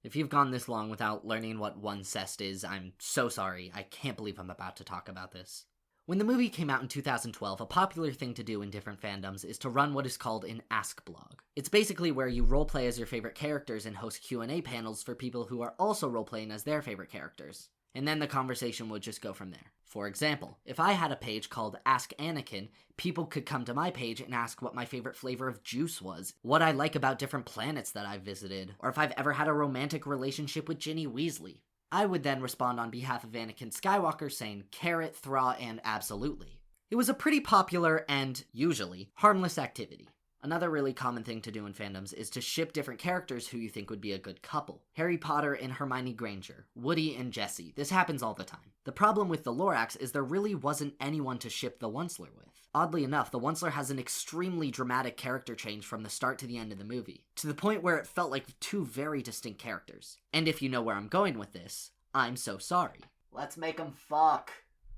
If you've gone this long without learning what Oncest is, I'm so sorry. I can't believe I'm about to talk about this. When the movie came out in 2012, a popular thing to do in different fandoms is to run what is called an Ask blog. It's basically where you roleplay as your favorite characters and host Q&A panels for people who are also roleplaying as their favorite characters. And then the conversation would just go from there. For example, if I had a page called Ask Anakin, people could come to my page and ask what my favorite flavor of juice was, what I like about different planets that I've visited, or if I've ever had a romantic relationship with Ginny Weasley. I would then respond on behalf of Anakin Skywalker saying carrot, thraw, and absolutely. It was a pretty popular and, usually, harmless activity. Another really common thing to do in fandoms is to ship different characters who you think would be a good couple. Harry Potter and Hermione Granger, Woody and Jessie, this happens all the time. The problem with the Lorax is there really wasn't anyone to ship the Onceler with. Oddly enough, the Onceler has an extremely dramatic character change from the start to the end of the movie, to the point where it felt like two very distinct characters. And if you know where I'm going with this, I'm so sorry. Let's make them fuck.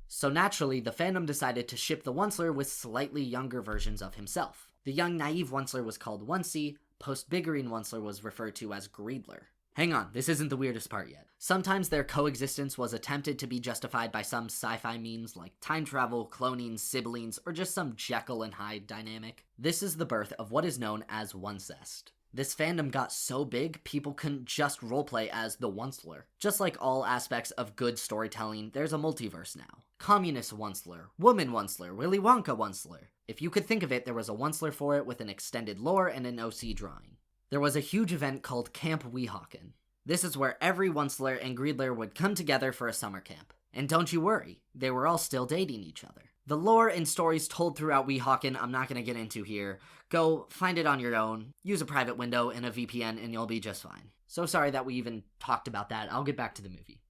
So naturally, the fandom decided to ship the Onceler with slightly younger versions of himself. The young, naive Onceler was called Oncey, post-Biggering Onceler was referred to as Greedler. Hang on, this isn't the weirdest part yet. Sometimes their coexistence was attempted to be justified by some sci-fi memes like time travel, cloning, siblings, or just some Jekyll and Hyde dynamic. This is the birth of what is known as Oncest. This fandom got so big, people couldn't just roleplay as the Onceler. Just like all aspects of good storytelling, there's a multiverse now. Communist Onceler, Woman Onceler, Willy Wonka Onceler. If you could think of it, there was a Onceler for it with an extended lore and an OC drawing. There was a huge event called Camp Weehawken. This is where every Onceler and Greedler would come together for a summer camp. And don't you worry, they were all still dating each other. The lore and stories told throughout Weehawken I'm not going to get into here. Go find it on your own, use a private window and a VPN and you'll be just fine. So sorry that we even talked about that, I'll get back to the movie.